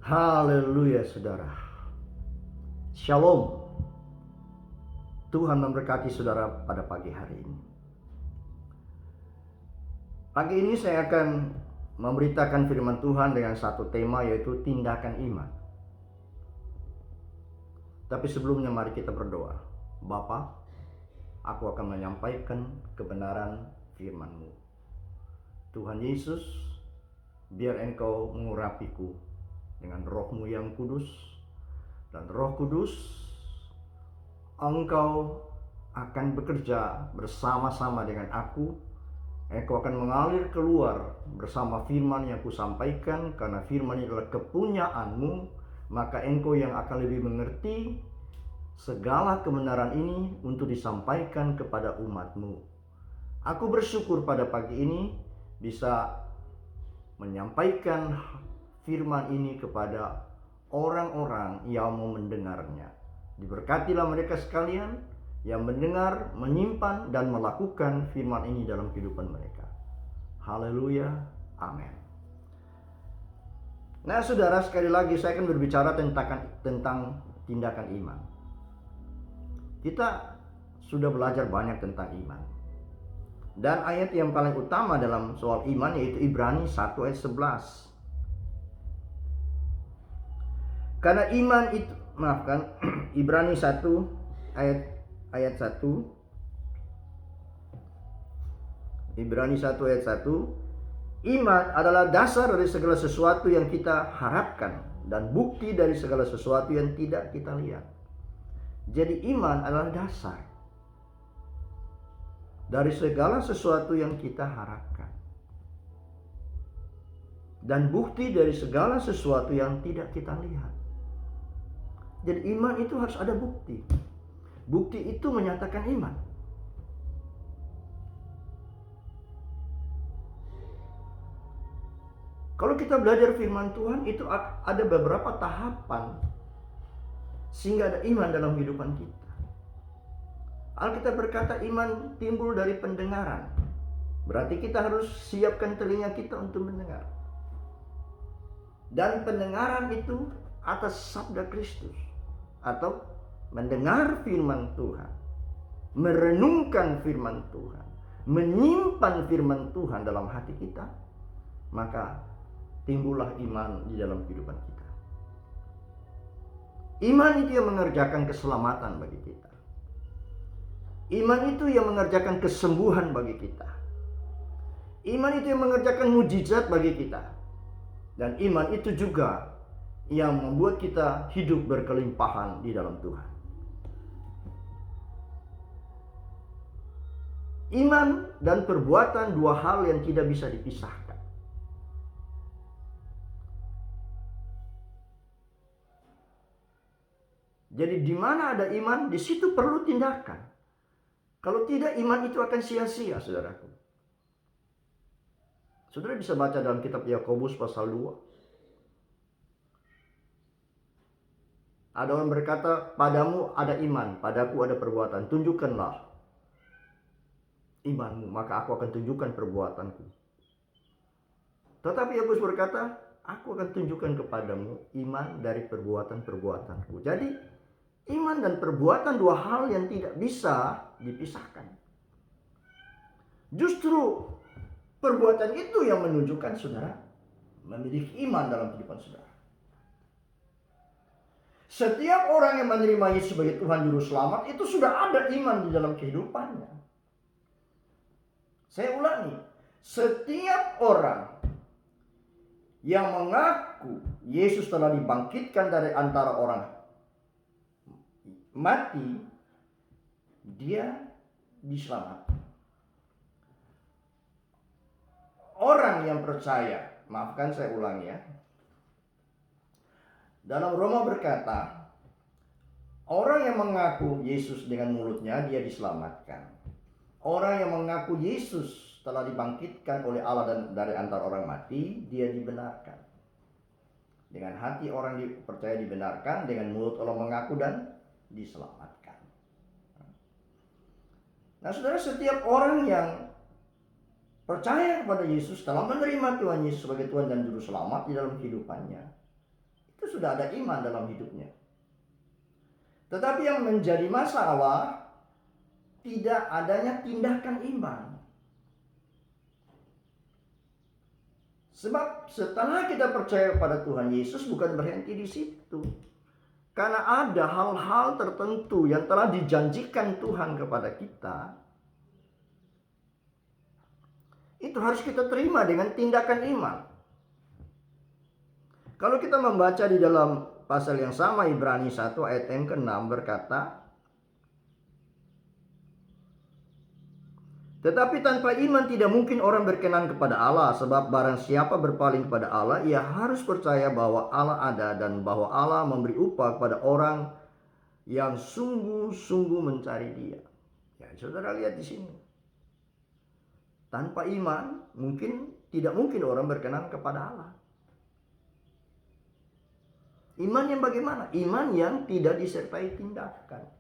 Haleluya saudara. Shalom. Tuhan memberkati saudara pada pagi hari ini. Pagi ini saya akan memberitakan firman Tuhan dengan satu tema, yaitu tindakan iman. Tapi sebelumnya mari kita berdoa. Bapa, aku akan menyampaikan kebenaran firman-Mu. Tuhan Yesus, biar Engkau mengurapiku dengan Roh-Mu yang kudus, dan Roh Kudus, Engkau akan bekerja bersama-sama dengan aku. Engkau akan mengalir keluar bersama firman yang kusampaikan, karena firman ini adalah kepunyaan-Mu, maka Engkau yang akan lebih mengerti segala kebenaran ini untuk disampaikan kepada umat-Mu. Aku bersyukur pada pagi ini bisa menyampaikan firman ini kepada orang-orang yang mau mendengarnya. Diberkatilah mereka sekalian yang mendengar, menyimpan, dan melakukan firman ini dalam kehidupan mereka. Haleluya, amin. Nah saudara, sekali lagi saya akan berbicara tentang tindakan iman. Kita sudah belajar banyak tentang iman. Dan ayat yang paling utama dalam soal iman yaitu Ibrani 1 ayat 11. Karena iman itu, Ibrani 1 ayat 1. Ibrani 1 ayat 1. Iman adalah dasar dari segala sesuatu yang kita harapkan dan bukti dari segala sesuatu yang tidak kita lihat. Jadi iman adalah dasar dari segala sesuatu yang kita harapkan dan bukti dari segala sesuatu yang tidak kita lihat. Jadi iman itu harus ada bukti. Bukti itu menyatakan iman. Kalau kita belajar firman Tuhan, itu ada beberapa tahapan sehingga ada iman dalam kehidupan kita. Alkitab berkata iman timbul dari pendengaran. Berarti kita harus siapkan telinga kita untuk mendengar. Dan pendengaran itu atas sabda Kristus, atau mendengar firman Tuhan, merenungkan firman Tuhan, menyimpan firman Tuhan dalam hati kita, maka timbullah iman di dalam kehidupan kita. Iman itu yang mengerjakan keselamatan bagi kita. Iman itu yang mengerjakan kesembuhan bagi kita. Iman itu yang mengerjakan mujizat bagi kita. Dan iman itu juga yang membuat kita hidup berkelimpahan di dalam Tuhan. Iman dan perbuatan dua hal yang tidak bisa dipisahkan. Jadi di mana ada iman, di situ perlu tindakan. Kalau tidak, iman itu akan sia-sia, saudaraku. Saudara bisa baca dalam kitab Yakobus pasal 2. Ada orang berkata, padamu ada iman, padaku ada perbuatan. Tunjukkanlah imanmu, maka aku akan tunjukkan perbuatanku. Tetapi Yakobus berkata, aku akan tunjukkan kepadamu iman dari perbuatan-perbuatanku. Jadi, iman dan perbuatan dua hal yang tidak bisa dipisahkan. Justru perbuatan itu yang menunjukkan saudara memiliki iman dalam kehidupan saudara. Setiap orang yang menerima Yesus sebagai Tuhan Juru Selamat itu sudah ada iman di dalam kehidupannya. Saya ulangi, setiap orang yang mengaku Yesus telah dibangkitkan dari antara orang mati, dia diselamatkan. Orang yang percaya, maafkan saya ulangi ya. Dalam Roma berkata, orang yang mengaku Yesus dengan mulutnya dia diselamatkan. Orang yang mengaku Yesus telah dibangkitkan oleh Allah dan dari antara orang mati, dia dibenarkan. Dengan hati orang percaya dibenarkan, dengan mulut orang mengaku dan diselamatkan. Nah saudara, setiap orang yang percaya kepada Yesus, telah menerima Tuhan Yesus sebagai Tuhan dan Juru Selamat di dalam kehidupannya, Itu sudah ada iman dalam hidupnya. Tetapi yang menjadi masalah tidak adanya tindakan iman. Sebab setelah kita percaya pada Tuhan Yesus bukan berhenti di situ. Karena ada hal-hal tertentu yang telah dijanjikan Tuhan kepada kita. Itu harus kita terima dengan tindakan iman. Kalau kita membaca di dalam pasal yang sama, Ibrani 1 ayat yang ke-6 berkata, tetapi tanpa iman tidak mungkin orang berkenan kepada Allah, sebab barang siapa berpaling kepada Allah, ia harus percaya bahwa Allah ada dan bahwa Allah memberi upah kepada orang yang sungguh-sungguh mencari Dia. Ya, saudara lihat di sini. Tanpa iman tidak mungkin orang berkenan kepada Allah. Iman yang bagaimana? Iman yang tidak disertai tindakan.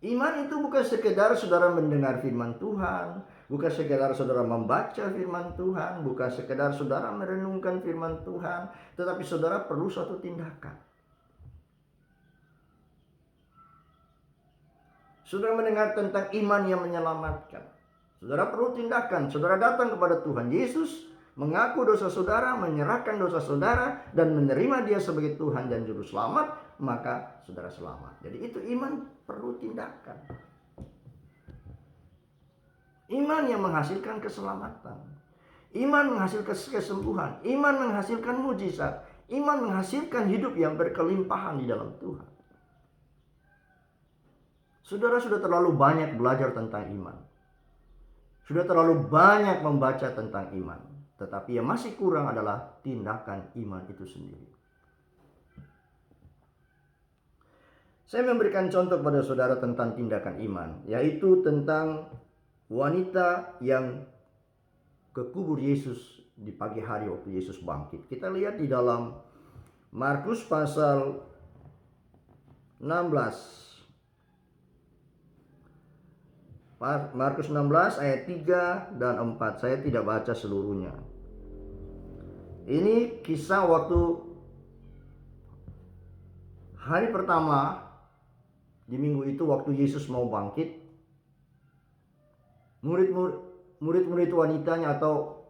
Iman itu bukan sekedar saudara mendengar firman Tuhan, bukan sekedar saudara membaca firman Tuhan, bukan sekedar saudara merenungkan firman Tuhan, tetapi saudara perlu suatu tindakan. Saudara mendengar tentang iman yang menyelamatkan. Saudara perlu tindakan. Saudara datang kepada Tuhan Yesus, mengaku dosa saudara, menyerahkan dosa saudara, dan menerima Dia sebagai Tuhan dan Juru Selamat, maka saudara selamat. Jadi itu iman perlu tindakan. Iman yang menghasilkan keselamatan. Iman menghasilkan kesembuhan. Iman menghasilkan mujizat. Iman menghasilkan hidup yang berkelimpahan di dalam Tuhan. Saudara sudah terlalu banyak belajar tentang iman. Sudah terlalu banyak membaca tentang iman. Tetapi yang masih kurang adalah tindakan iman itu sendiri. Saya memberikan contoh kepada saudara tentang tindakan iman, yaitu tentang wanita yang ke kubur Yesus di pagi hari waktu Yesus bangkit. Kita lihat di dalam Markus pasal 16. Markus 16 ayat 3 dan 4. Saya tidak baca seluruhnya. Ini kisah waktu hari pertama di minggu itu waktu Yesus mau bangkit. Murid-murid wanitanya atau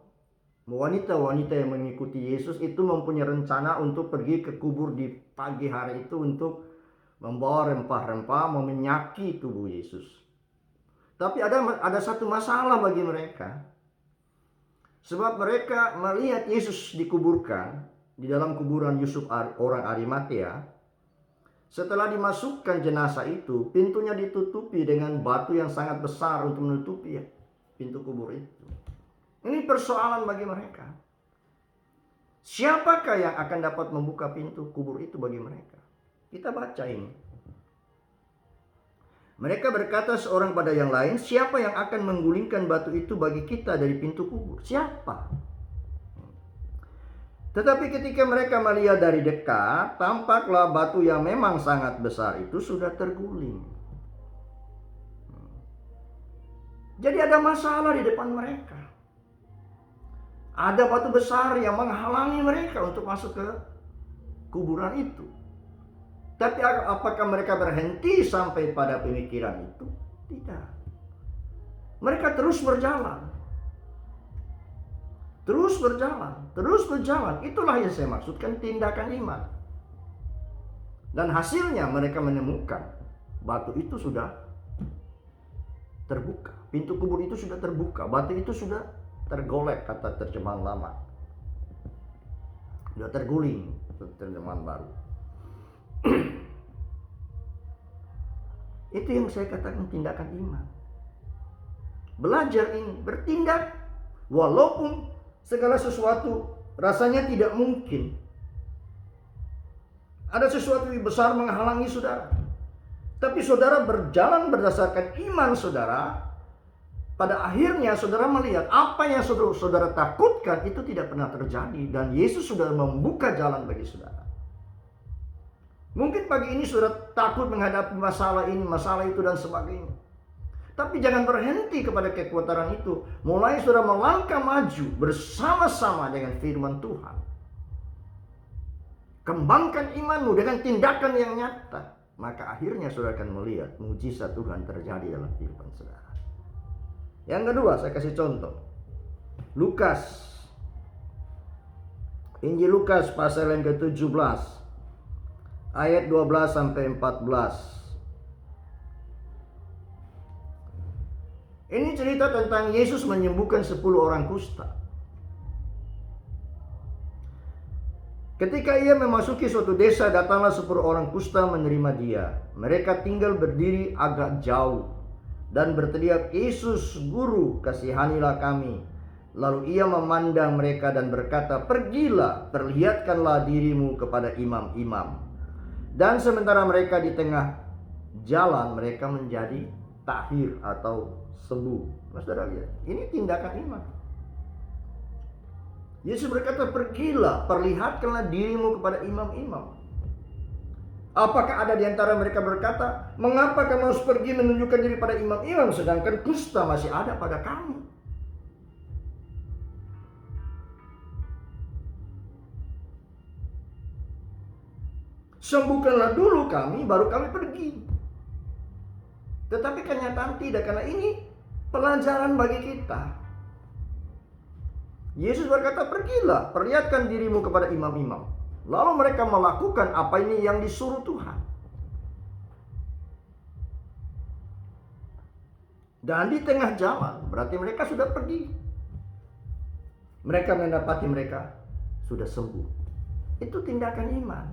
wanita-wanita yang mengikuti Yesus itu mempunyai rencana untuk pergi ke kubur di pagi hari itu untuk membawa rempah-rempah memenyaki tubuh Yesus. Tapi ada satu masalah bagi mereka. Sebab mereka melihat Yesus dikuburkan di dalam kuburan Yusuf orang Arimatea. Setelah dimasukkan jenazah itu, pintunya ditutupi dengan batu yang sangat besar untuk menutupi pintu kubur itu. Ini persoalan bagi mereka. Siapakah yang akan dapat membuka pintu kubur itu bagi mereka? Kita baca ini. Mereka berkata seorang pada yang lain, siapa yang akan menggulingkan batu itu bagi kita dari pintu kubur? Siapa? Tetapi ketika mereka melihat dari dekat, tampaklah batu yang memang sangat besar itu sudah terguling. Jadi ada masalah di depan mereka. Ada batu besar yang menghalangi mereka untuk masuk ke kuburan itu. Tapi apakah mereka berhenti sampai pada pemikiran itu? Tidak. Mereka terus berjalan. Terus berjalan. Itulah yang saya maksudkan tindakan iman. Dan hasilnya mereka menemukan batu itu sudah terbuka. Pintu kubur itu sudah terbuka. Batu itu sudah tergolek, kata terjemahan lama. Sudah terguling, terjemahan baru. Itu yang saya katakan tindakan iman. Belajar ini, bertindak walaupun segala sesuatu rasanya tidak mungkin. Ada sesuatu yang besar menghalangi saudara. Tapi saudara berjalan berdasarkan iman saudara. Pada akhirnya saudara melihat apa yang saudara takutkan itu tidak pernah terjadi. Dan Yesus sudah membuka jalan bagi saudara. Mungkin pagi ini saudara takut menghadapi masalah ini, masalah itu dan sebagainya. Tapi jangan berhenti kepada kekuatan itu. Mulai saudara melangkah maju bersama-sama dengan firman Tuhan. Kembangkan imanmu dengan tindakan yang nyata. Maka akhirnya saudara akan melihat mujizat Tuhan terjadi dalam kehidupan saudara. Yang kedua, saya kasih contoh. Injil Lukas pasal yang ke-17 ayat 12 sampai 14. Ini cerita tentang Yesus menyembuhkan 10 orang kusta. Ketika ia memasuki suatu desa, datanglah 10 orang kusta menerima dia. Mereka tinggal berdiri agak jauh dan berteriak, "Yesus, Guru, kasihanilah kami." Lalu ia memandang mereka dan berkata, "Pergilah, perlihatkanlah dirimu kepada imam-imam." Dan sementara mereka di tengah jalan, mereka menjadi tahir atau sembuh. Saudara lihat, ini tindakan iman. Yesus berkata, "Pergilah, perlihatkanlah dirimu kepada imam-imam." Apakah ada di antara mereka berkata, "Mengapa kamu harus pergi menunjukkan diri pada imam-imam sedangkan kusta masih ada pada kami?" Sembuhkanlah dulu kami, baru kami pergi. Tetapi kenyataan tidak, karena ini pelajaran bagi kita. Yesus berkata, "Pergilah, perlihatkan dirimu kepada imam-imam." Lalu mereka melakukan apa ini yang disuruh Tuhan. Dan di tengah jalan, berarti mereka sudah pergi. Mereka mendapati mereka sudah sembuh. Itu tindakan iman.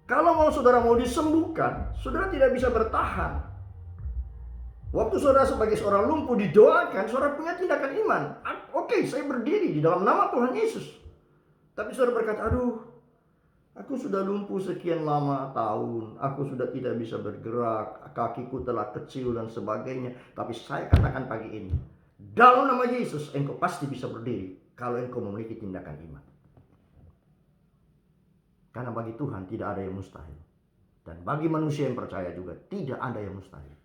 Kalau saudara mau disembuhkan, saudara tidak bisa bertahan. Waktu saudara sebagai seorang lumpuh didoakan, saudara punya tindakan iman. Oke, saya berdiri di dalam nama Tuhan Yesus. Tapi saudara berkata, "Aduh, aku sudah lumpuh sekian lama tahun. Aku sudah tidak bisa bergerak. Kakiku telah kecil dan sebagainya. Tapi saya katakan pagi ini, dalam nama Yesus, engkau pasti bisa berdiri kalau engkau memiliki tindakan iman." Karena bagi Tuhan tidak ada yang mustahil. Dan bagi manusia yang percaya juga tidak ada yang mustahil.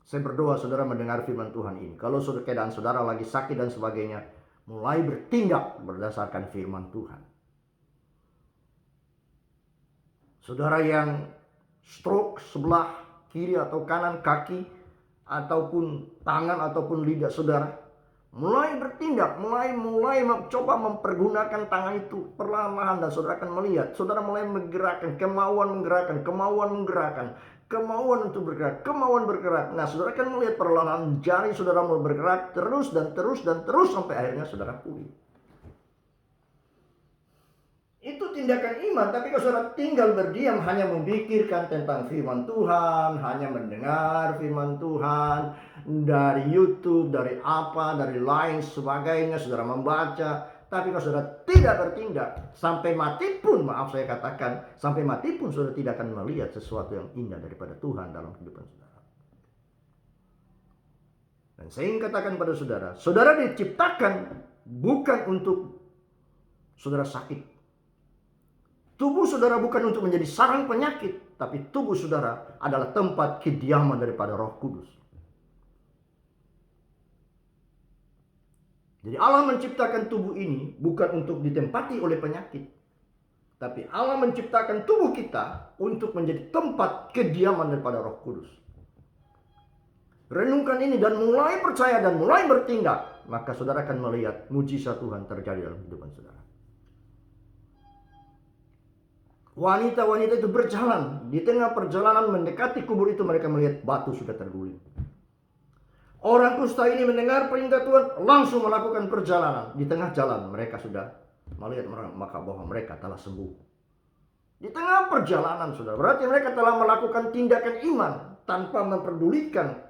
Saya berdoa saudara mendengar firman Tuhan ini. Kalau keadaan saudara lagi sakit dan sebagainya, mulai bertindak berdasarkan firman Tuhan. Saudara yang stroke sebelah kiri atau kanan kaki, ataupun tangan ataupun lidah saudara, mulai bertindak, mulai mencoba mempergunakan tangan itu perlahan-lahan, dan saudara akan melihat, saudara mulai menggerakkan, kemauan untuk bergerak, kemauan bergerak. Nah, saudara akan melihat perlahan jari saudara mulai bergerak terus sampai akhirnya saudara pulih. Itu tindakan iman. Tapi kalau saudara tinggal berdiam, hanya memikirkan tentang firman Tuhan, hanya mendengar firman Tuhan dari YouTube, dari lain sebagainya, saudara membaca. Tapi kalau saudara tidak bertindak, sampai mati pun, maaf saya katakan, sampai mati pun saudara tidak akan melihat sesuatu yang indah daripada Tuhan dalam kehidupan saudara. Dan saya ingin katakan pada saudara, saudara diciptakan bukan untuk saudara sakit. Tubuh saudara bukan untuk menjadi sarang penyakit, tapi tubuh saudara adalah tempat kediaman daripada Roh Kudus. Jadi Allah menciptakan tubuh ini bukan untuk ditempati oleh penyakit, tapi Allah menciptakan tubuh kita untuk menjadi tempat kediaman daripada Roh Kudus. Renungkan ini dan mulai percaya dan mulai bertindak, maka saudara akan melihat mujizat Tuhan terjadi dalam kehidupan saudara. Wanita-wanita itu berjalan. Di tengah perjalanan mendekati kubur itu, mereka melihat batu sudah terguling. Orang kusta ini mendengar perintah Tuhan, langsung melakukan perjalanan. Di tengah jalan mereka sudah melihat maka bahwa mereka telah sembuh. Di tengah perjalanan saudara, berarti mereka telah melakukan tindakan iman tanpa memperdulikan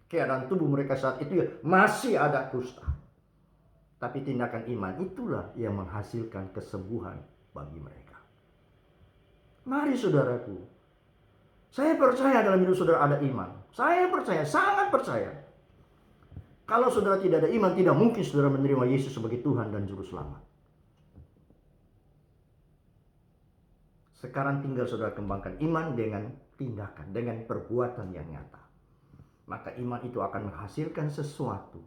keadaan tubuh mereka saat itu, ya masih ada kusta. Tapi tindakan iman itulah yang menghasilkan kesembuhan bagi mereka. Mari saudaraku, saya percaya dalam hidup saudara ada iman. Saya percaya, sangat percaya. Kalau saudara tidak ada iman, tidak mungkin saudara menerima Yesus sebagai Tuhan dan Juru Selamat. Sekarang tinggal saudara kembangkan iman dengan tindakan, dengan perbuatan yang nyata. Maka iman itu akan menghasilkan sesuatu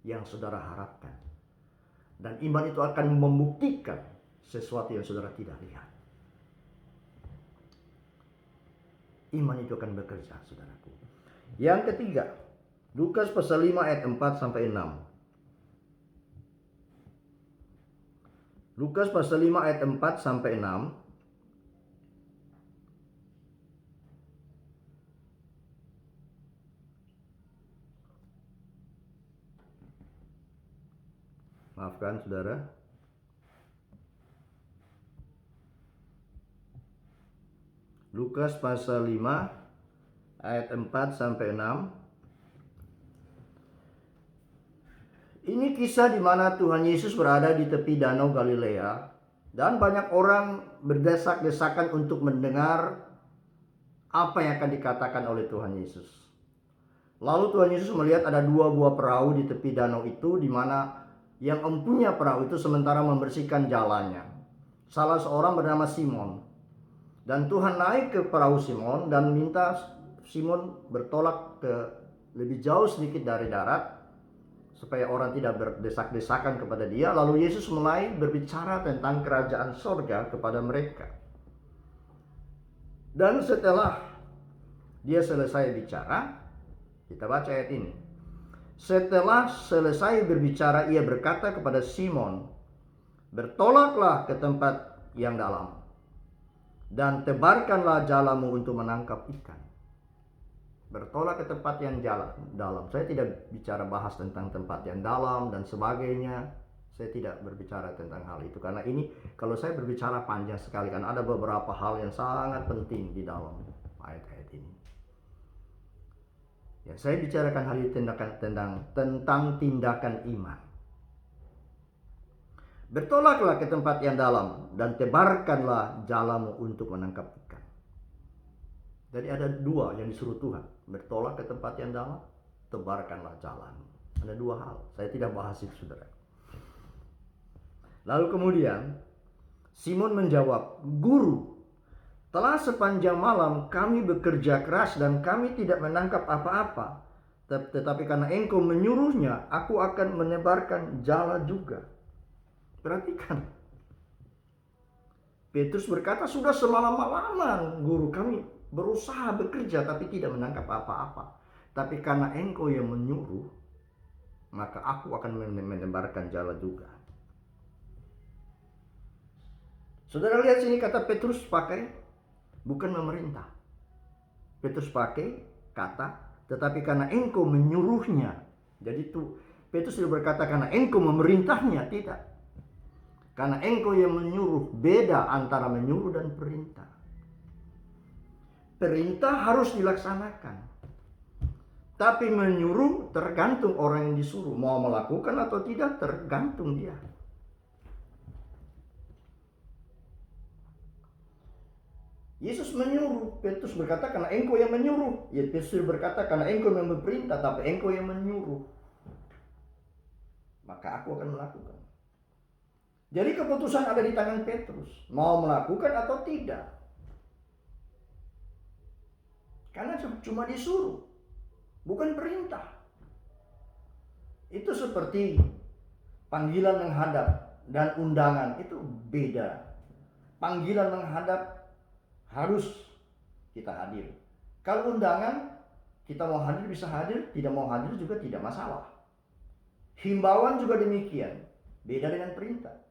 yang saudara harapkan. Dan iman itu akan membuktikan sesuatu yang saudara tidak lihat. Iman itu akan bekerja, saudaraku. Yang ketiga, Lukas pasal 5 ayat 4 sampai 6. Lukas pasal 5 ayat 4 sampai 6. Maafkan saudara. Lukas pasal 5 ayat 4 sampai 6. Ini kisah di mana Tuhan Yesus berada di tepi danau Galilea dan banyak orang berdesak-desakan untuk mendengar apa yang akan dikatakan oleh Tuhan Yesus. Lalu Tuhan Yesus melihat ada 2 buah perahu di tepi danau itu, di mana yang empunya perahu itu sementara membersihkan jalannya. Salah seorang bernama Simon. Dan Tuhan naik ke perahu Simon dan minta Simon bertolak ke lebih jauh sedikit dari darat, supaya orang tidak berdesak-desakan kepada dia. Lalu Yesus mulai berbicara tentang kerajaan sorga kepada mereka. Dan setelah dia selesai bicara, kita baca ayat ini. Setelah selesai berbicara, ia berkata kepada Simon, bertolaklah ke tempat yang dalam dan tebarkanlah jalamu untuk menangkap ikan. Bertolak ke tempat yang dalam. Saya tidak bicara bahas tentang tempat yang dalam dan sebagainya. Saya tidak berbicara tentang hal itu. Karena ini kalau saya berbicara panjang sekali. Kan ada beberapa hal yang sangat penting di dalam ayat-ayat ini. Ya, saya bicarakan hal itu tentang tindakan iman. Bertolaklah ke tempat yang dalam dan tebarkanlah jalamu untuk menangkap ikan. Jadi ada 2 yang disuruh Tuhan. Bertolak ke tempat yang dalam, tebarkanlah jalan. Ada 2 hal. Saya tidak bahas itu, saudara. Lalu kemudian Simon menjawab, Guru, telah sepanjang malam kami bekerja keras dan kami tidak menangkap apa-apa. Tetapi karena Engkau menyuruhnya, aku akan menebarkan jala juga. Perhatikan. Petrus berkata, sudah semalam-malaman Guru, kami berusaha bekerja tapi tidak menangkap apa-apa. Tapi karena Engkau yang menyuruh, maka aku akan menebarkan jala juga. Saudara lihat sini, kata Petrus pakai bukan memerintah. Petrus pakai kata tetapi karena Engkau menyuruhnya. Jadi itu Petrus tidak berkata karena Engkau memerintahnya, tidak. Karena Engkau yang menyuruh. Beda antara menyuruh dan perintah. Perintah harus dilaksanakan. Tapi menyuruh tergantung orang yang disuruh. Mau melakukan atau tidak tergantung dia. Yesus menyuruh. Petrus berkata karena Engkau yang menyuruh. Ya, Petrus berkata karena Engkau yang berperintah, tapi Engkau yang menyuruh. Maka aku akan melakukan. Jadi keputusan ada di tangan Petrus. Mau melakukan atau tidak. Karena cuma disuruh. Bukan perintah. Itu seperti panggilan menghadap dan undangan. Itu beda. Panggilan menghadap harus kita hadir. Kalau undangan, kita mau hadir bisa hadir, tidak mau hadir juga tidak masalah. Himbauan juga demikian. Beda dengan perintah.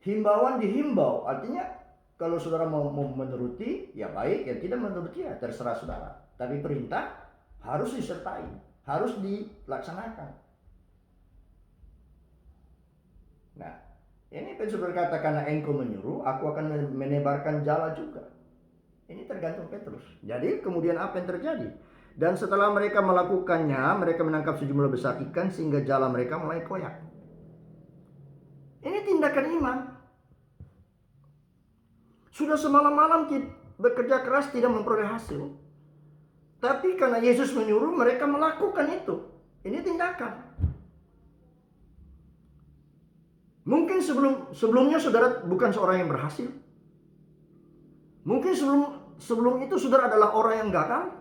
Himbauan dihimbau, artinya kalau saudara mau menuruti, ya baik, ya tidak menuruti, ya terserah saudara. Tapi perintah harus disertai, harus dilaksanakan. Nah, ini Petrus berkata karena Engkau menyuruh, aku akan menebarkan jala juga. Ini tergantung Petrus. Jadi kemudian apa yang terjadi? Dan setelah mereka melakukannya, mereka menangkap sejumlah besar ikan sehingga jala mereka mulai koyak. Ini tindakan iman. Sudah semalam-malam bekerja keras tidak memperoleh hasil. Tapi karena Yesus menyuruh, mereka melakukan itu. Ini tindakan. Mungkin sebelumnya saudara bukan seorang yang berhasil. Mungkin sebelum itu saudara adalah orang yang gagal.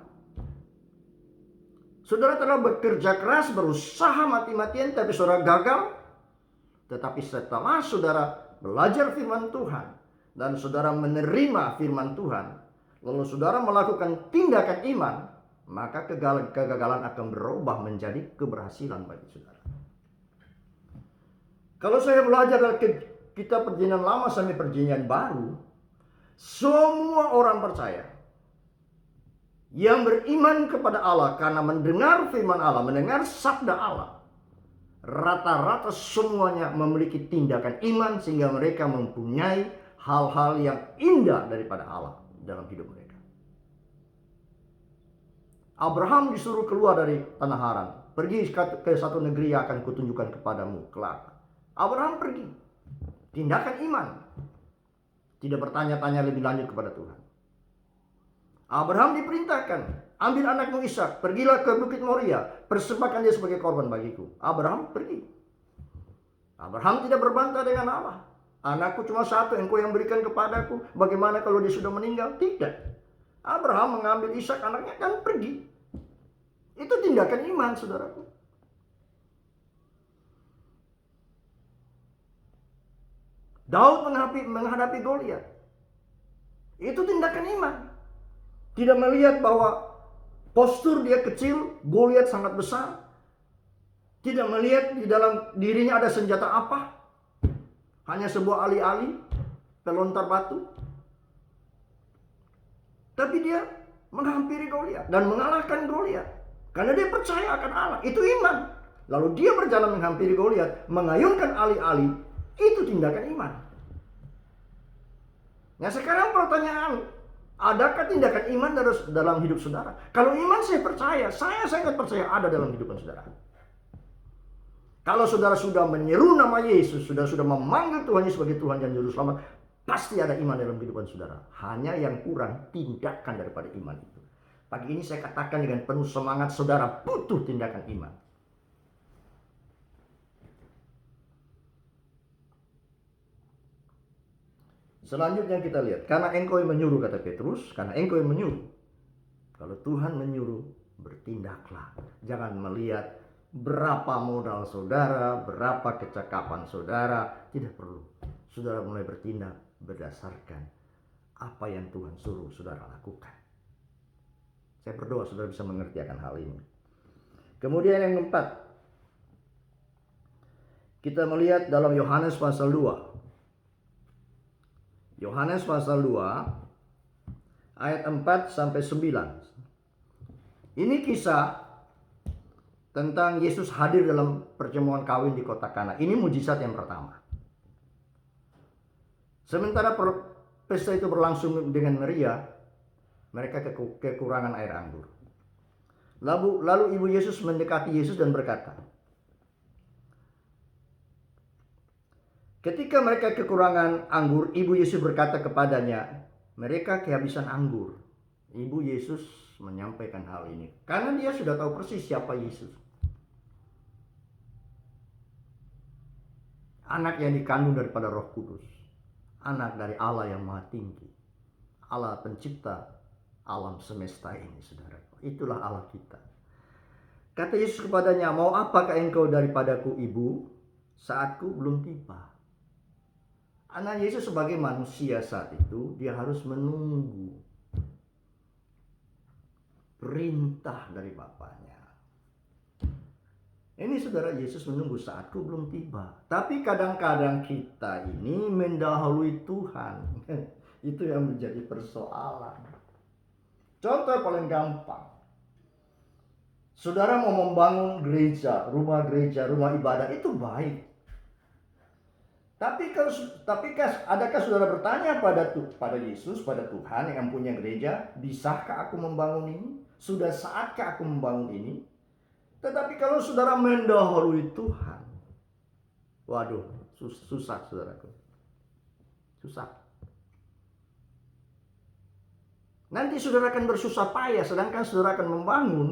Saudara telah bekerja keras, berusaha mati-matian, tapi saudara gagal. Tetapi setelah saudara belajar firman Tuhan dan saudara menerima firman Tuhan, lalu saudara melakukan tindakan iman, maka kegagalan akan berubah menjadi keberhasilan bagi saudara. Kalau saya belajar dari kitab Perjanjian Lama sampai Perjanjian Baru, semua orang percaya yang beriman kepada Allah karena mendengar firman Allah, mendengar sabda Allah, rata-rata semuanya memiliki tindakan iman sehingga mereka mempunyai hal-hal yang indah daripada Allah dalam hidup mereka. Abraham disuruh keluar dari tanah Haran, pergi ke satu negeri yang akan kutunjukkan kepadamu kelak. Abraham pergi, tindakan iman, tidak bertanya-tanya lebih lanjut kepada Tuhan. Abraham diperintahkan, ambil anakmu Ishak, pergilah ke Bukit Moria, persembahkan dia sebagai korban bagiku. Abraham pergi. Abraham tidak berbantah dengan Allah. Anakku cuma satu, engkau yang berikan kepadaku. Bagaimana kalau dia sudah meninggal? Tidak. Abraham mengambil Ishak anaknya dan pergi. Itu tindakan iman, saudaraku. Daud menghadapi Goliat. Itu tindakan iman. Tidak melihat bahwa postur dia kecil, Goliat sangat besar. Tidak melihat di dalam dirinya ada senjata apa. Hanya sebuah ali-ali, pelontar batu. Tapi dia menghampiri Goliat dan mengalahkan Goliat. Karena dia percaya akan Allah. Itu iman. Lalu dia berjalan menghampiri Goliat, mengayunkan ali-ali. Itu tindakan iman. Nah sekarang pertanyaan, adakah tindakan iman dalam hidup saudara? Kalau iman saya percaya, saya sangat percaya ada dalam hidup saudara. Kalau saudara sudah menyeru nama Yesus, sudah memanggil Tuhan Yesus sebagai Tuhan dan Juru Selamat, pasti ada iman dalam kehidupan saudara. Hanya yang kurang tindakan daripada iman itu. Pagi ini saya katakan dengan penuh semangat, saudara butuh tindakan iman. Selanjutnya kita lihat, karena engkau yang menyuruh, kata Petrus, karena engkau yang menyuruh. Kalau Tuhan menyuruh, bertindaklah. Jangan melihat berapa modal saudara, berapa kecakapan saudara, tidak perlu. Saudara mulai bertindak berdasarkan apa yang Tuhan suruh saudara lakukan. Saya berdoa saudara bisa mengerti akan hal ini. Kemudian yang keempat, kita melihat dalam Yohanes pasal 2. Yohanes pasal 2 ayat 4 sampai 9. Ini kisah tentang Yesus hadir dalam perjamuan kawin di kota Kana. Ini mujizat yang pertama. Sementara pesta itu berlangsung dengan meriah, mereka kekurangan air anggur. Lalu ibu Yesus mendekati Yesus dan berkata, ketika mereka kekurangan anggur, ibu Yesus berkata kepadanya, mereka kehabisan anggur. Ibu Yesus menyampaikan hal ini karena dia sudah tahu persis siapa Yesus. Anak yang dikandung daripada Roh Kudus. Anak dari Allah yang Maha Tinggi. Allah pencipta alam semesta ini, saudara. Itulah Allah kita. Kata Yesus kepadanya, mau apakah engkau daripadaku, ibu? Saatku belum tiba. Anak Yesus sebagai manusia saat itu, dia harus menunggu perintah dari Bapaknya. Ini saudara, Yesus menunggu, saatku belum tiba. Tapi kadang-kadang kita ini mendahului Tuhan. Itu yang menjadi persoalan. Contoh paling gampang. Saudara mau membangun gereja, rumah ibadah, itu baik. Tapi adakah saudara bertanya pada Yesus, pada Tuhan yang punya gereja, bisakah aku membangun ini? Sudah saatkah aku membangun ini? Tetapi kalau saudara mendahului Tuhan, waduh, susah saudaraku. Susah. Nanti saudara akan bersusah payah, sedangkan saudara akan membangun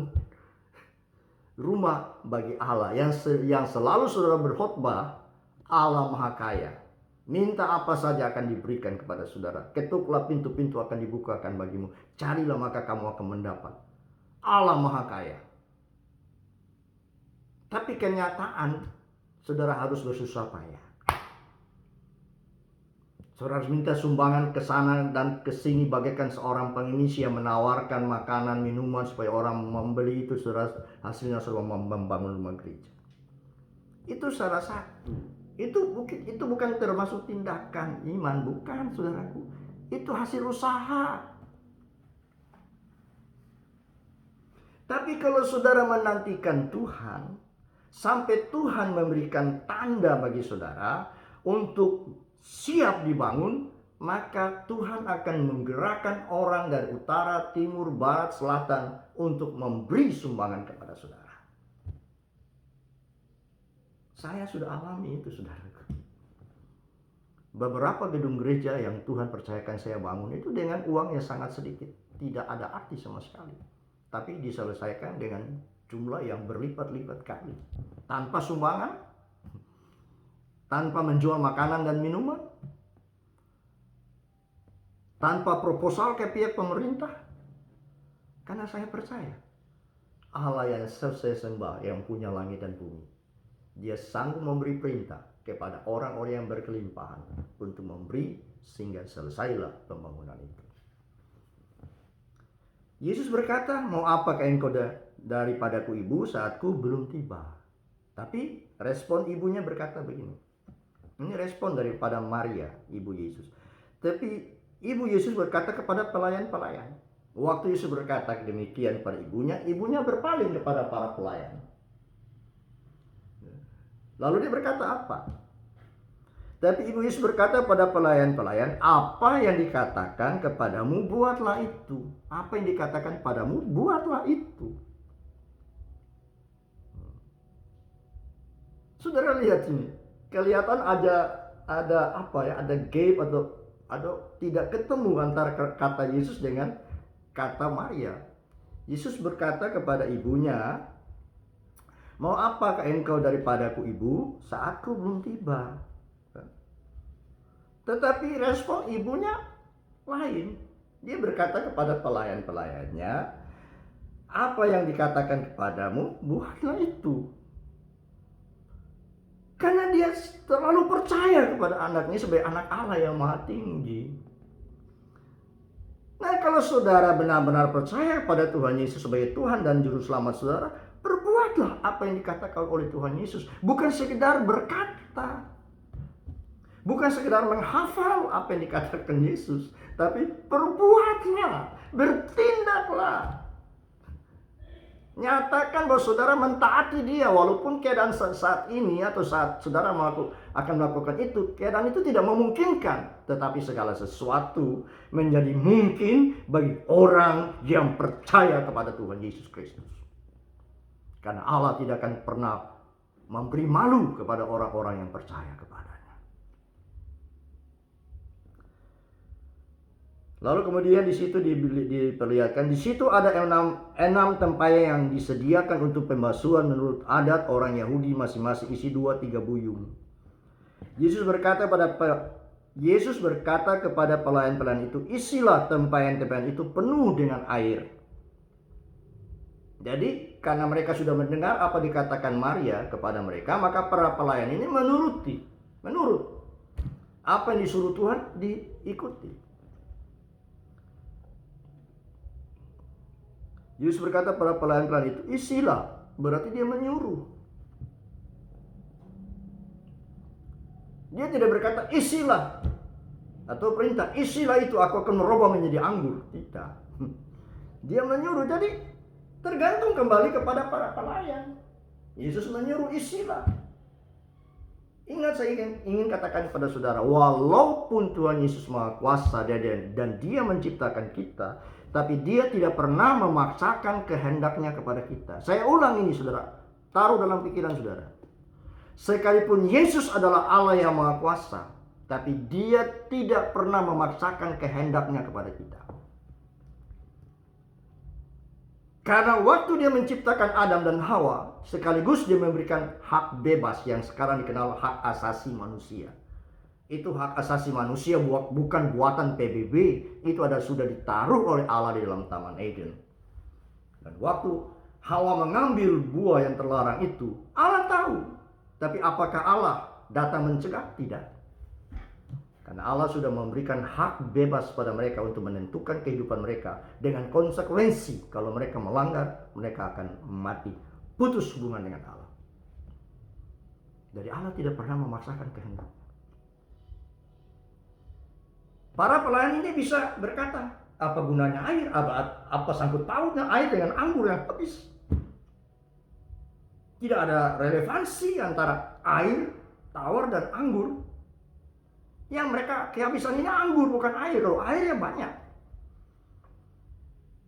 rumah bagi Allah yang selalu saudara berkhotbah. Allah Maha Kaya. Minta apa saja akan diberikan kepada saudara. Ketuklah pintu-pintu akan dibukakan bagimu. Carilah maka kamu akan mendapat. Allah Maha Kaya. Tapi kenyataan, saudara harus bersusah payah. Saudara harus minta sumbangan ke sana dan ke sini bagaikan seorang pengisi yang menawarkan makanan, minuman supaya orang membeli itu, saudara, hasilnya saudara membangun rumah gereja. Itu salah satu. Itu bukan termasuk tindakan iman, bukan, saudaraku. Itu hasil usaha. Tapi kalau saudara menantikan Tuhan, sampai Tuhan memberikan tanda bagi saudara untuk siap dibangun, maka Tuhan akan menggerakkan orang dari utara, timur, barat, selatan untuk memberi sumbangan kepada saudara. Saya sudah alami itu, saudaraku. Beberapa gedung gereja yang Tuhan percayakan saya bangun itu dengan uang yang sangat sedikit, tidak ada arti sama sekali, tapi diselesaikan dengan jumlah yang berlipat-lipat kali, tanpa sumbangan, tanpa menjual makanan dan minuman, tanpa proposal ke pihak pemerintah. Karena saya percaya Allah yang saya sembah, yang punya langit dan bumi, Dia sanggup memberi perintah kepada orang-orang yang berkelimpahan untuk memberi sehingga selesailah pembangunan itu. Yesus berkata, mau apakah engkau daripadaku ibu, saatku belum tiba. Tapi respon ibunya berkata begini. Ini respon daripada Maria, ibu Yesus. Tapi ibu Yesus berkata kepada pelayan-pelayan. Waktu Yesus berkata demikian kepada ibunya berpaling kepada para pelayan. Lalu dia berkata apa? Tapi ibu Yesus berkata pada pelayan-pelayan, apa yang dikatakan kepadamu, buatlah itu. Apa yang dikatakan padamu, buatlah itu. Saudara lihat sini, kelihatan ada apa ya, ada gap atau tidak ketemu antara kata Yesus dengan kata Maria. Yesus berkata kepada ibunya, mau apakah engkau daripadaku ibu, saatku belum tiba. Tetapi respon ibunya lain. Dia berkata kepada pelayan-pelayannya, apa yang dikatakan kepadamu, buatlah itu. Karena dia terlalu percaya kepada anaknya sebagai anak Allah yang maha tinggi. Nah, kalau saudara benar-benar percaya pada Tuhan Yesus sebagai Tuhan dan Juru Selamat saudara, perbuatlah apa yang dikatakan oleh Tuhan Yesus. Bukan sekedar berkata, bukan sekedar menghafal apa yang dikatakan Yesus, tapi perbuatlah, bertindaklah. Nyatakan bahwa saudara mentaati Dia, walaupun keadaan saat ini atau saat saudara akan melakukan itu, keadaan itu tidak memungkinkan. Tetapi segala sesuatu menjadi mungkin bagi orang yang percaya kepada Tuhan Yesus Kristus. Karena Allah tidak akan pernah memberi malu kepada orang-orang yang percaya kepadanya. Lalu kemudian di situ diperlihatkan, di situ ada enam tempayan yang disediakan untuk pembasuhan menurut adat orang Yahudi, masing-masing isi 2-3 buyung. Yesus berkata kepada pelayan-pelayan itu, isilah tempayan-tempayan itu penuh dengan air. Jadi karena mereka sudah mendengar apa dikatakan Maria kepada mereka, maka para pelayan ini menurut apa yang disuruh Tuhan diikuti. Yesus berkata pada pelayan-pelayan itu, isilah, berarti dia menyuruh. Dia tidak berkata isilah atau perintah, isilah itu aku akan merubah menjadi anggur. Tidak. Dia menyuruh, jadi tergantung kembali kepada para pelayan. Yesus menyuruh, isilah. Ingat, saya ingin katakan kepada saudara, walaupun Tuhan Yesus Maha Kuasa dan Dia menciptakan kita, tapi Dia tidak pernah memaksakan kehendaknya kepada kita. Saya ulang ini, saudara. Taruh dalam pikiran saudara. Sekalipun Yesus adalah Allah yang Maha Kuasa, tapi Dia tidak pernah memaksakan kehendaknya kepada kita. Karena waktu Dia menciptakan Adam dan Hawa, sekaligus Dia memberikan hak bebas yang sekarang dikenal hak asasi manusia. Itu hak asasi manusia, bukan buatan PBB. Itu sudah ditaruh oleh Allah di dalam Taman Eden. Dan waktu Hawa mengambil buah yang terlarang itu, Allah tahu. Tapi apakah Allah datang mencegah? Tidak. Karena Allah sudah memberikan hak bebas pada mereka untuk menentukan kehidupan mereka dengan konsekuensi. Kalau mereka melanggar, mereka akan mati. Putus hubungan dengan Allah. Jadi Allah tidak pernah memaksakan kehendak. Para pelayan ini bisa berkata, apa gunanya air? Apa sangkut pautnya air dengan anggur yang habis? Tidak ada relevansi antara air, tawar, dan anggur. Yang mereka kehabisan ini anggur, bukan air. Kalau airnya banyak.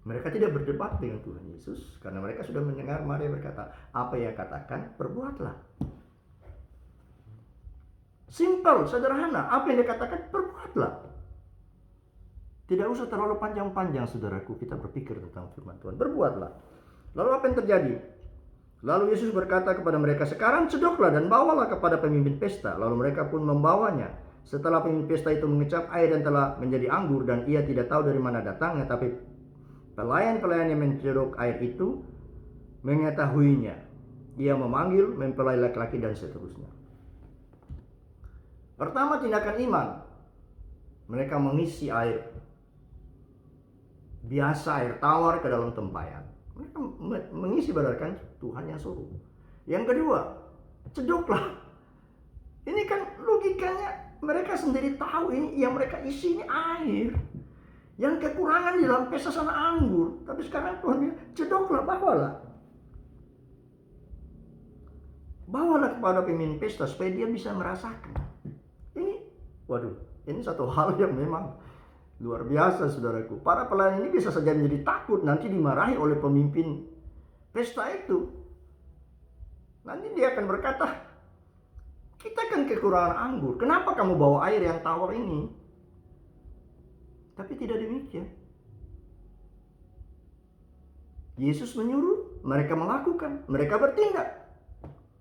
Mereka tidak berdebat dengan Tuhan Yesus karena mereka sudah mendengar Maria berkata, apa yang katakan, perbuatlah. Simple, sederhana. Apa yang dikatakan, perbuatlah. Tidak usah terlalu panjang-panjang, saudaraku, kita berpikir tentang firman Tuhan. Berbuatlah. Lalu apa yang terjadi? Lalu Yesus berkata kepada mereka, sekarang cedoklah dan bawalah kepada pemimpin pesta. Lalu mereka pun membawanya. Setelah pemimpin pesta itu mengecap air yang telah menjadi anggur, dan ia tidak tahu dari mana datangnya, tapi pelayan-pelayan yang mencedok air itu mengetahuinya. Ia memanggil mempelai laki-laki dan seterusnya. Pertama, tindakan iman. Mereka mengisi air biasa, air tawar, ke dalam tempayan. Mereka mengisi berdasarkan Tuhan yang suruh. Yang kedua, cedoklah. Ini kan logikanya mereka sendiri tahu ini yang mereka isi ini air. Yang kekurangan di dalam pesta sana anggur. Tapi sekarang Tuhan bilang, cedoklah, bawalah. Bawalah kepada pemimpin pesta supaya dia bisa merasakan. Ini satu hal yang memang luar biasa, saudaraku. Para pelayan ini bisa saja menjadi takut nanti dimarahi oleh pemimpin pesta itu. Nanti dia akan berkata, kita kan kekurangan anggur, kenapa kamu bawa air yang tawar ini? Tapi tidak demikian. Yesus menyuruh, mereka melakukan, mereka bertindak.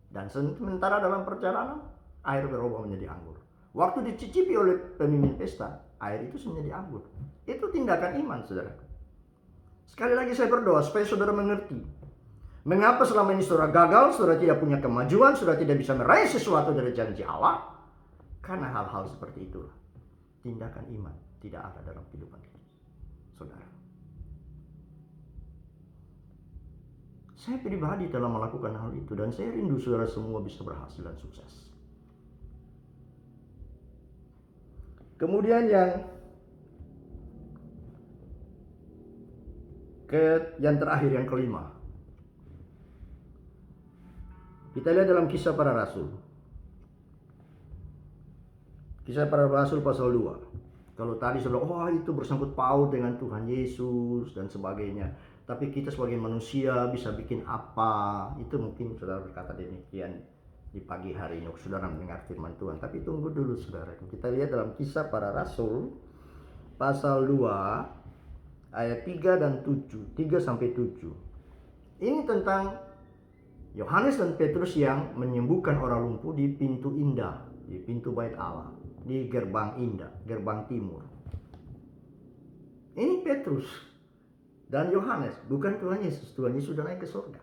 Dan sementara dalam perjalanan, air berubah menjadi anggur. Waktu dicicipi oleh pemimpin pesta, air itu menjadi anggur. Itu tindakan iman, saudara. Sekali lagi saya berdoa supaya saudara mengerti. Mengapa selama ini saudara gagal, saudara tidak punya kemajuan, saudara tidak bisa meraih sesuatu dari janji Allah? Karena hal-hal seperti itulah. Tindakan iman tidak ada dalam kehidupan kita, saudara. Saya pribadi telah melakukan hal itu dan saya rindu saudara semua bisa berhasil dan sukses. Kemudian yang terakhir, yang kelima. Kita lihat dalam Kisah Para Rasul. Kisah Para Rasul pasal 2. Kalau tadi saudara, itu bersangkut paut dengan Tuhan Yesus dan sebagainya. Tapi kita sebagai manusia bisa bikin apa? Itu mungkin saudara berkata demikian di pagi hari ini saudara mendengar firman Tuhan. Tapi tunggu dulu saudara. Kita lihat dalam Kisah Para Rasul pasal 2 ayat 3 dan 7, 3 sampai 7. Ini tentang Yohanes dan Petrus yang menyembuhkan orang lumpuh di pintu indah, di pintu bait Allah, di gerbang indah, gerbang timur. Ini Petrus dan Yohanes, bukan Tuhan Yesus. Tuhan Yesus sudah naik ke surga.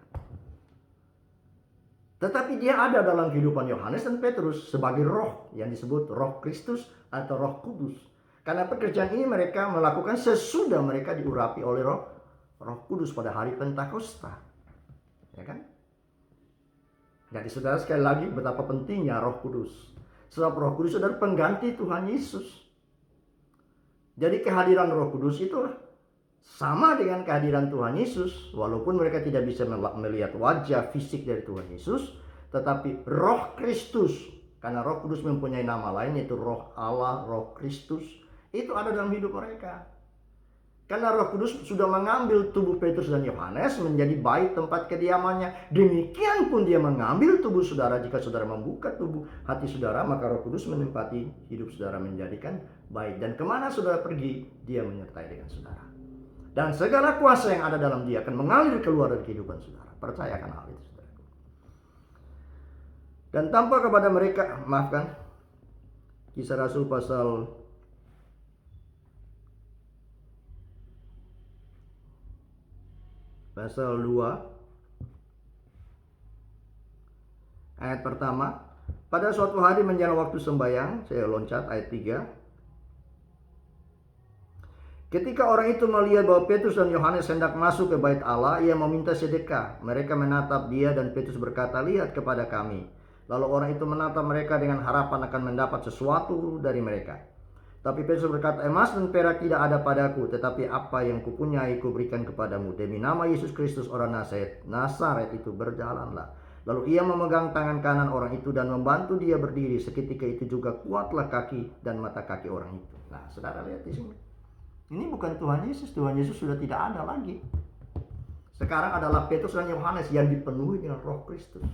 Tetapi dia ada dalam kehidupan Yohanes dan Petrus sebagai roh yang disebut Roh Kristus atau Roh Kudus. Karena pekerjaan ini mereka melakukan sesudah mereka diurapi oleh Roh Kudus pada hari Pentakosta. Ya kan? Jadi saudara, sekali lagi betapa pentingnya Roh Kudus. Sebab Roh Kudus adalah pengganti Tuhan Yesus. Jadi kehadiran Roh Kudus itu sama dengan kehadiran Tuhan Yesus. Walaupun mereka tidak bisa melihat wajah fisik dari Tuhan Yesus, tetapi Roh Kristus, karena Roh Kudus mempunyai nama lain yaitu Roh Allah, Roh Kristus, itu ada dalam hidup mereka. Karena Roh Kudus sudah mengambil tubuh Petrus dan Yohanes menjadi bait tempat kediamannya. Demikian pun dia mengambil tubuh saudara. Jika saudara membuka tubuh hati saudara, maka Roh Kudus menempati hidup saudara menjadikan bait. Dan kemana saudara pergi, dia menyertai dengan saudara. Dan segala kuasa yang ada dalam dia akan mengalir keluar dari kehidupan saudara. Percayakan hal itu saudara. Dan tampak kepada mereka, maafkan, Kisah Rasul pasal 2 Ayat pertama, pada suatu hari menjelang waktu sembahyang, saya loncat ayat 3. Ketika orang itu melihat bahwa Petrus dan Yohanes hendak masuk ke bait Allah, ia meminta sedekah. Mereka menatap dia dan Petrus berkata, "Lihat kepada kami." Lalu orang itu menatap mereka dengan harapan akan mendapat sesuatu dari mereka. Tapi Petrus berkata, "Emas dan perak tidak ada padaku, tetapi apa yang kupunyai kuberikan kepadamu. Demi nama Yesus Kristus orang Nazaret itu, berjalanlah." Lalu ia memegang tangan kanan orang itu dan membantu dia berdiri. Seketika itu juga kuatlah kaki dan mata kaki orang itu. Nah, saudara lihat di sini. Ini bukan Tuhan Yesus. Tuhan Yesus sudah tidak ada lagi. Sekarang adalah Petrus dan Yohanes yang dipenuhi dengan Roh Kristus.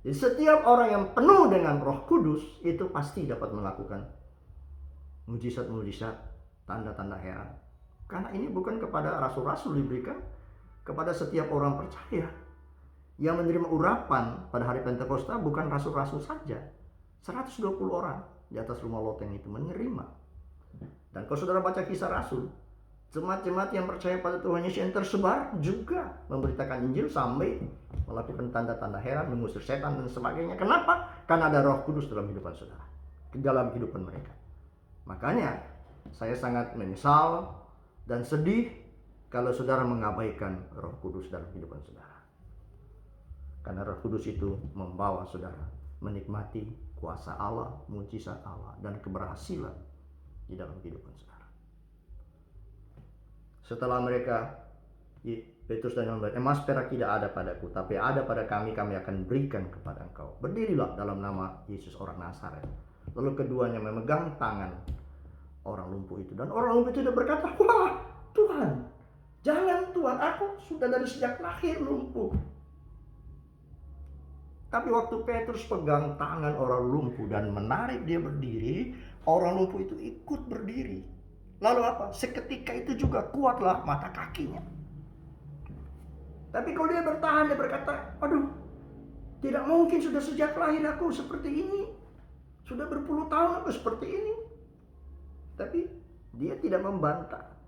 Jadi setiap orang yang penuh dengan Roh Kudus itu pasti dapat melakukan mujizat-mujizat, tanda-tanda heran. Karena ini bukan kepada rasul-rasul diberikan, kepada setiap orang percaya. Yang menerima urapan pada hari Pentakosta bukan rasul-rasul saja. 120 orang di atas rumah loteng itu menerima. Dan kalau saudara baca Kisah Rasul, jemaat-jemaat yang percaya pada Tuhan Yesus yang tersebar juga memberitakan Injil sampai melakukan tanda-tanda heran, mengusir setan dan sebagainya. Kenapa? Karena ada Roh Kudus dalam kehidupan saudara, dalam kehidupan mereka. Makanya saya sangat menyesal dan sedih kalau saudara mengabaikan Roh Kudus dalam kehidupan saudara. Karena Roh Kudus itu membawa saudara menikmati kuasa Allah, mujizat Allah, dan keberhasilan di dalam kehidupan saudara. Setelah mereka, Petrus dan Yohanes, "Emas perak tidak ada padaku, tapi ada pada kami, kami akan berikan kepada engkau. Berdirilah dalam nama Yesus orang Nazaret." Lalu keduanya memegang tangan orang lumpuh itu, dan orang lumpuh itu berkata, "Wah Tuhan, jangan Tuhan, aku sudah dari sejak lahir lumpuh." Tapi waktu Petrus pegang tangan orang lumpuh dan menarik dia berdiri, orang lumpuh itu ikut berdiri. Lalu apa? Seketika itu juga kuatlah mata kakinya. Tapi kalau dia bertahan, dia berkata, "Aduh, tidak mungkin, sudah sejak lahir aku seperti ini. Sudah berpuluh tahun aku seperti ini." Tapi dia tidak membantah.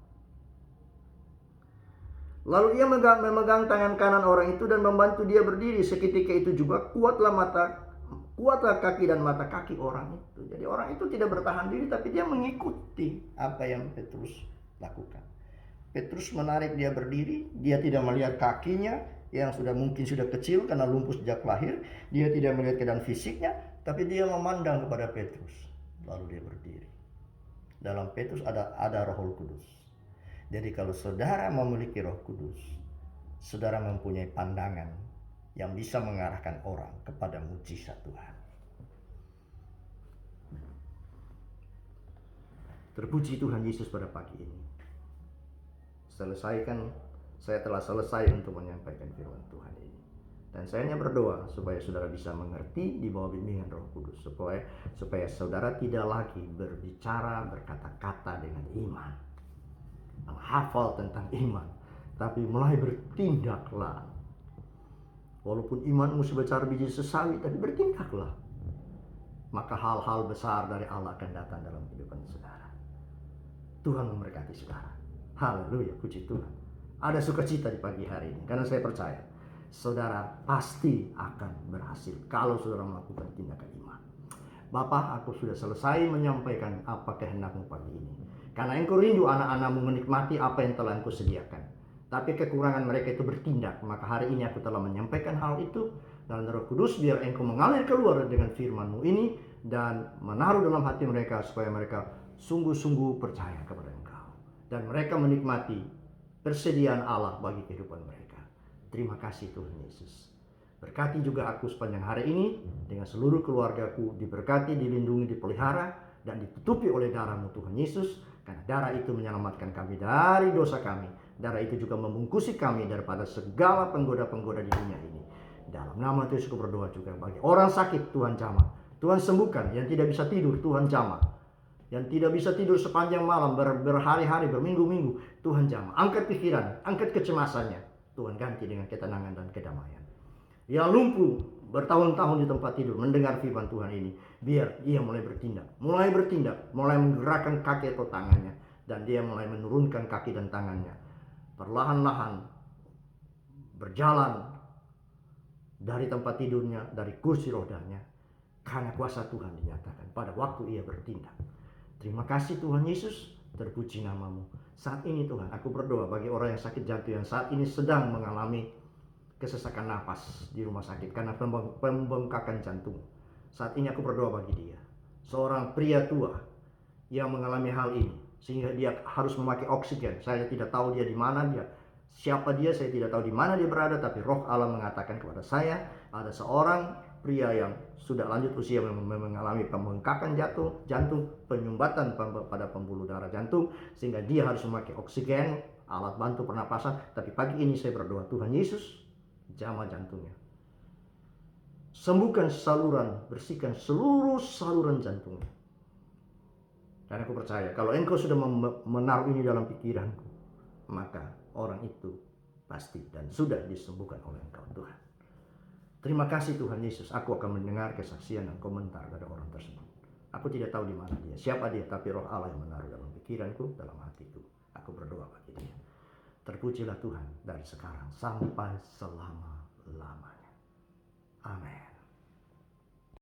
Lalu ia memegang tangan kanan orang itu dan membantu dia berdiri. Seketika itu juga kuatlah kaki dan mata kaki orang itu. Jadi orang itu tidak bertahan diri, tapi dia mengikuti apa yang Petrus lakukan. Petrus menarik dia berdiri. Dia tidak melihat kakinya yang mungkin sudah kecil karena lumpuh sejak lahir. Dia tidak melihat keadaan fisiknya, tapi dia memandang kepada Petrus. Lalu dia berdiri. Dalam Petrus ada Roh Kudus. Jadi kalau saudara memiliki Roh Kudus, saudara mempunyai pandangan yang bisa mengarahkan orang kepada mujizat Tuhan. Terpuji Tuhan Yesus pada pagi ini. Saya telah selesai untuk menyampaikan firman Tuhan ini. Dan saya hanya berdoa supaya saudara bisa mengerti di bawah bimbingan Roh Kudus, supaya saudara tidak lagi berkata-kata dengan iman, menghafal tentang iman, tapi mulai bertindaklah. Walaupun imanmu sebesar biji sesawi, tapi bertindaklah. Maka hal-hal besar dari Allah akan datang dalam kehidupan saudara. Tuhan memberkati saudara. Haleluya, puji Tuhan. Ada sukacita di pagi hari ini, karena saya percaya saudara pasti akan berhasil kalau saudara melakukan tindakan iman. Bapa, aku sudah selesai menyampaikan apa kehendakmu pagi ini. Karena engkau rindu anak-anakmu menikmati apa yang telah engkau sediakan. Tapi kekurangan mereka itu bertindak. Maka hari ini aku telah menyampaikan hal itu. Dan Roh Kudus biar engkau mengalir keluar dengan firman-Mu ini. Dan menaruh dalam hati mereka supaya mereka sungguh-sungguh percaya kepada engkau. Dan mereka menikmati persediaan Allah bagi kehidupan mereka. Terima kasih Tuhan Yesus. Berkati juga aku sepanjang hari ini. Dengan seluruh keluargaku diberkati, dilindungi, dipelihara. Dan ditutupi oleh darah-Mu Tuhan Yesus. Karena darah itu menyelamatkan kami dari dosa kami. Darah itu juga membungkusi kami daripada segala penggoda-penggoda di dunia ini. Dalam nama Yesus aku berdoa juga bagi orang sakit, Tuhan jamah. Tuhan sembuhkan. Yang tidak bisa tidur, Tuhan jamah. Yang tidak bisa tidur sepanjang malam, berhari-hari, berminggu-minggu, Tuhan jamah. Angkat pikiran, angkat kecemasannya. Tuhan ganti dengan ketenangan dan kedamaian. Yang lumpuh bertahun-tahun di tempat tidur mendengar firman Tuhan ini, biar dia mulai bertindak, mulai menggerakkan kaki atau tangannya, dan dia mulai menurunkan kaki dan tangannya, perlahan-lahan berjalan dari tempat tidurnya, dari kursi rodanya, karena kuasa Tuhan dinyatakan pada waktu ia bertindak. Terima kasih Tuhan Yesus, terpuji namamu. Saat ini Tuhan, aku berdoa bagi orang yang sakit jantung, yang saat ini sedang mengalami kesesakan napas di rumah sakit karena pembengkakan jantung. Saat ini aku berdoa bagi dia, seorang pria tua yang mengalami hal ini, sehingga dia harus memakai oksigen. Saya tidak tahu dia di mana, siapa dia, saya tidak tahu di mana dia berada, tapi Roh Allah mengatakan kepada saya, ada seorang pria yang sudah lanjut usia mengalami pembengkakan jantung, penyumbatan pada pembuluh darah jantung, sehingga dia harus memakai oksigen, alat bantu pernapasan. Tapi pagi ini saya berdoa, Tuhan Yesus, jamah jantungnya, sembuhkan saluran, bersihkan seluruh saluran jantungnya. Dan aku percaya kalau engkau sudah menaruh ini dalam pikiranku, maka orang itu pasti dan sudah disembuhkan oleh engkau Tuhan. Terima kasih Tuhan Yesus. Aku akan mendengar kesaksian dan komentar dari orang tersebut. Aku tidak tahu di mana dia, siapa dia, tapi Roh Allah yang menaruh dalam pikiranku, dalam hatiku. Aku berdoa bagi dia. Terpujilah Tuhan dari sekarang sampai selama-lamanya. Amin.